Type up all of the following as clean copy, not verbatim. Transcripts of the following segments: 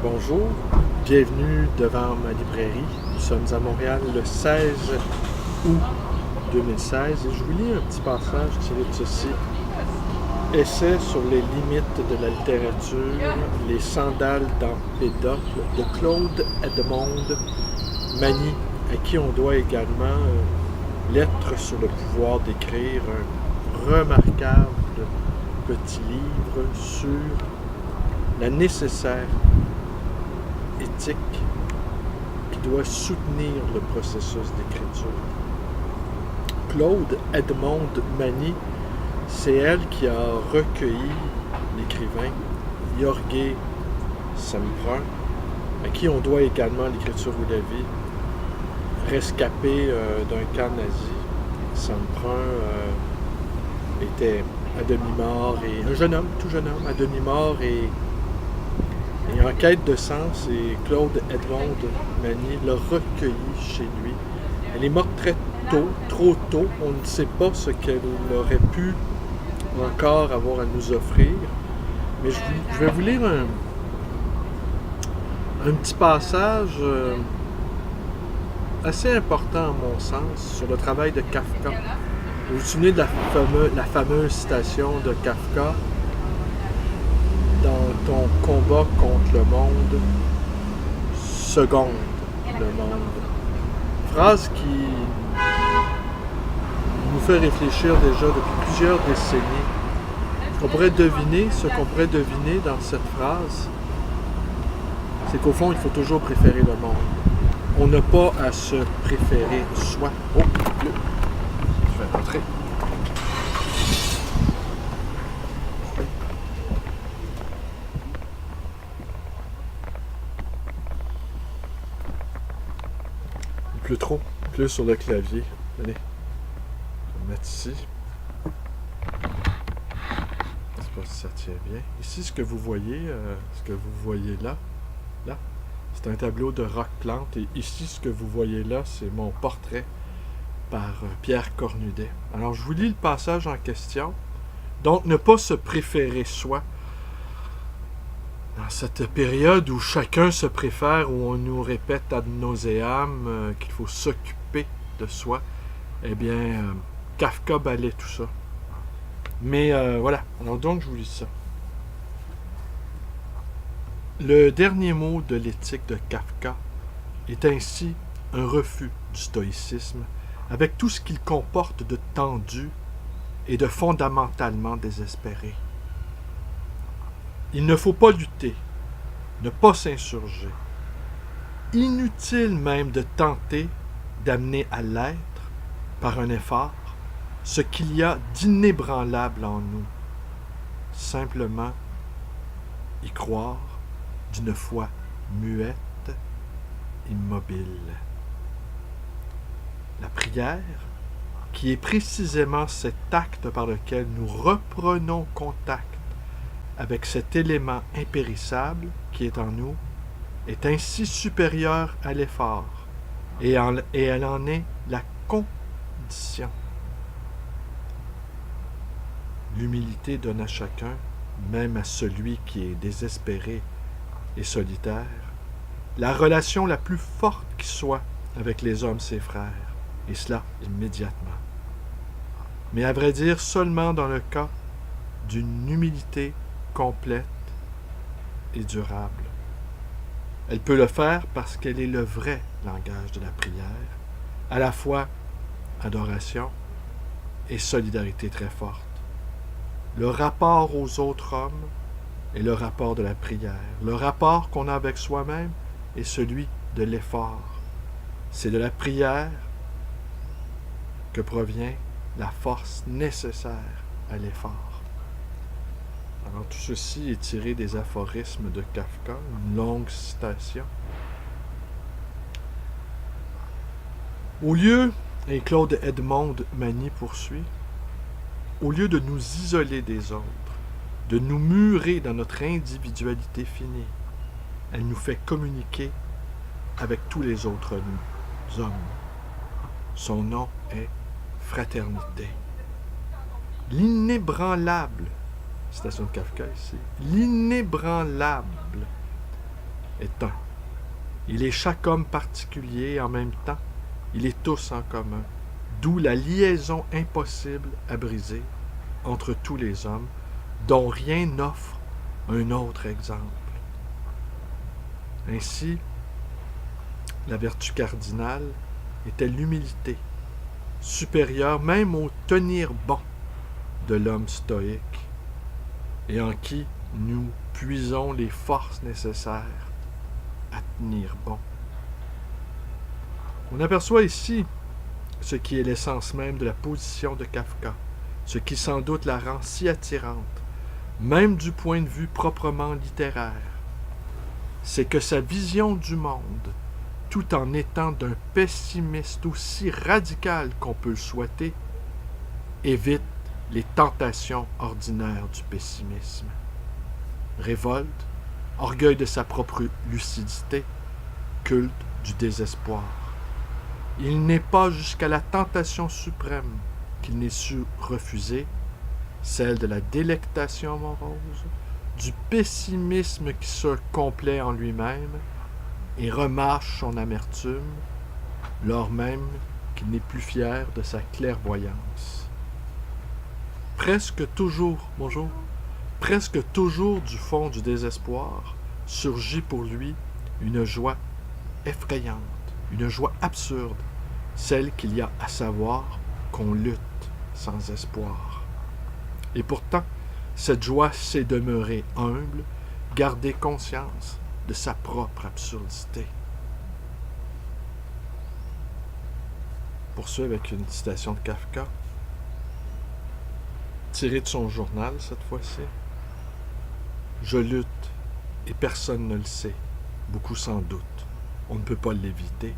Bonjour, bienvenue devant ma librairie. Nous sommes à Montréal le 16 août 2016 et je vous lis un petit passage tiré de ceci. Essai sur les limites de la littérature, les sandales d'Empédocle de Claude Edmond Magny, à qui on doit également Lettre sur le pouvoir d'écrire, un remarquable petit livre sur la nécessaire éthique qui doit soutenir le processus d'écriture. Claude Edmond Magny, c'est elle qui a recueilli l'écrivain Jorge Semprún, à qui on doit également l'écriture ou la vie, rescapé d'un camp nazi. Semprún était à demi-mort, et un jeune homme, tout jeune homme, à demi-mort et en quête de sens, et Claude Edmond Magny l'a recueilli chez lui. Elle est morte très tôt, trop tôt. On ne sait pas ce qu'elle aurait pu encore avoir à nous offrir. Mais je vais vous lire un petit passage assez important à mon sens sur le travail de Kafka. Vous vous souvenez de la fameuse citation de Kafka: dans ton combat contre le monde, seconde le monde. Phrase qui nous fait réfléchir déjà depuis plusieurs décennies. Ce qu'on pourrait deviner dans cette phrase, c'est qu'au fond, il faut toujours préférer le monde. On n'a pas à se préférer soi. Oh, je vais rentrer. Il pleut trop. Il pleut sur le clavier. Allez, je vais le mettre ici. Je ne sais pas si ça tient bien. Ici, ce que vous voyez là, c'est un tableau de Roch Plante. Et ici, ce que vous voyez là, c'est mon portrait par Pierre Cornudet. Alors, je vous lis le passage en question. Donc, ne pas se préférer soi. Dans cette période où chacun se préfère, où on nous répète ad nauseam qu'il faut s'occuper de soi, eh bien, Kafka balaie tout ça. Mais voilà, alors donc je vous lis ça. Le dernier mot de l'éthique de Kafka est ainsi un refus du stoïcisme, avec tout ce qu'il comporte de tendu et de fondamentalement désespéré. Il ne faut pas lutter, ne pas s'insurger. Inutile même de tenter d'amener à l'être, par un effort, ce qu'il y a d'inébranlable en nous. Simplement y croire d'une foi muette, immobile. La prière, qui est précisément cet acte par lequel nous reprenons contact avec cet élément impérissable qui est en nous, est ainsi supérieure à l'effort, et elle en est la condition. L'humilité donne à chacun, même à celui qui est désespéré et solitaire, la relation la plus forte qui soit avec les hommes ses frères, et cela immédiatement. Mais à vrai dire, seulement dans le cas d'une humilité complète et durable. Elle peut le faire parce qu'elle est le vrai langage de la prière, à la fois adoration et solidarité très forte. Le rapport aux autres hommes est le rapport de la prière. Le rapport qu'on a avec soi-même est celui de l'effort. C'est de la prière que provient la force nécessaire à l'effort. Alors tout ceci est tiré des aphorismes de Kafka, une longue citation. Au lieu, et Claude Edmond Magny poursuit, au lieu de nous isoler des autres, de nous murer dans notre individualité finie, elle nous fait communiquer avec tous les autres hommes. Son nom est fraternité. L'inébranlable, citation de Kafka ici, l'inébranlable est un. Il est chaque homme particulier et en même temps, il est tous en commun, d'où la liaison impossible à briser entre tous les hommes, dont rien n'offre un autre exemple. Ainsi, la vertu cardinale était l'humilité, supérieure même au tenir bon de l'homme stoïque, et en qui nous puisons les forces nécessaires à tenir bon. On aperçoit ici ce qui est l'essence même de la position de Kafka, ce qui sans doute la rend si attirante, même du point de vue proprement littéraire. C'est que sa vision du monde, tout en étant d'un pessimiste aussi radical qu'on peut le souhaiter, évite les tentations ordinaires du pessimisme. Révolte, orgueil de sa propre lucidité, culte du désespoir. Il n'est pas jusqu'à la tentation suprême qu'il n'ait su refuser, celle de la délectation morose, du pessimisme qui se complaît en lui-même et remarche son amertume, lors même qu'il n'est plus fier de sa clairvoyance. Presque toujours du fond du désespoir, surgit pour lui une joie effrayante, une joie absurde, celle qu'il y a à savoir qu'on lutte sans espoir. Et pourtant, cette joie sait demeurer humble, garder conscience de sa propre absurdité. Poursuit avec une citation de Kafka, tirée de son journal cette fois-ci. « Je lutte, et personne ne le sait, beaucoup sans doute. On ne peut pas l'éviter,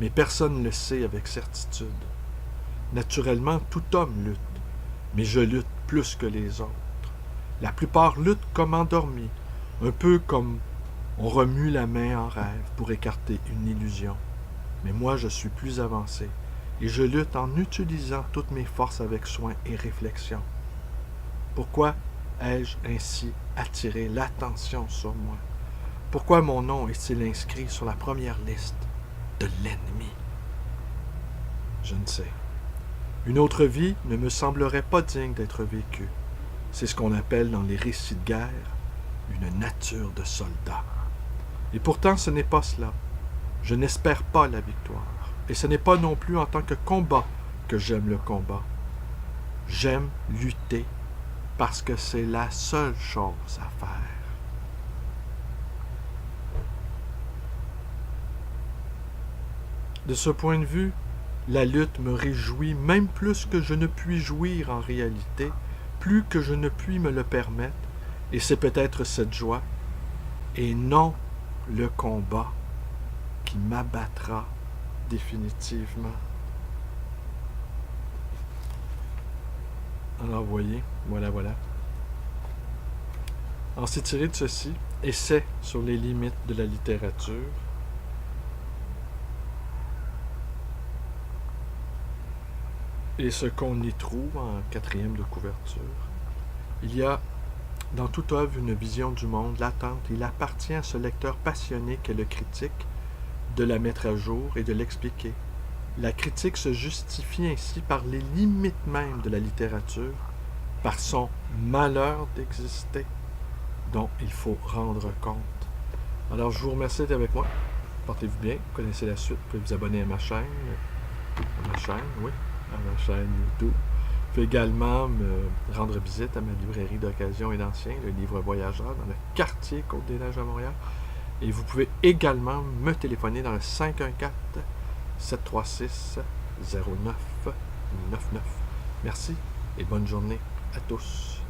mais personne ne le sait avec certitude. Naturellement, tout homme lutte, mais je lutte plus que les autres. La plupart luttent comme endormis, un peu comme on remue la main en rêve pour écarter une illusion. Mais moi, je suis plus avancé, et je lutte en utilisant toutes mes forces avec soin et réflexion. Pourquoi ai-je ainsi attiré l'attention sur moi? Pourquoi mon nom est-il inscrit sur la première liste de l'ennemi? Je ne sais. Une autre vie ne me semblerait pas digne d'être vécue. C'est ce qu'on appelle dans les récits de guerre une nature de soldat. Et pourtant, ce n'est pas cela. Je n'espère pas la victoire. Et ce n'est pas non plus en tant que combat que j'aime le combat. J'aime lutter parce que c'est la seule chose à faire. De ce point de vue, la lutte me réjouit même plus que je ne puis jouir en réalité, plus que je ne puis me le permettre, et c'est peut-être cette joie, et non le combat, qui m'abattra définitivement. Alors, voyez, voilà. Ensuite, tiré de ceci, essai sur les limites de la littérature. Et ce qu'on y trouve en 4e de couverture. Il y a dans toute œuvre une vision du monde latente. Il appartient à ce lecteur passionné qu'est le critique de la mettre à jour et de l'expliquer. La critique se justifie ainsi par les limites mêmes de la littérature, par son malheur d'exister, dont il faut rendre compte. Alors, je vous remercie d'être avec moi. Portez-vous bien, connaissez la suite. Vous pouvez vous abonner à ma chaîne. À ma chaîne YouTube. Vous pouvez également me rendre visite à ma librairie d'occasion et d'ancien, le livre voyageur, dans le quartier Côte-des-Neiges à Montréal. Et vous pouvez également me téléphoner dans le 514-736-0999. Merci et bonne journée à tous.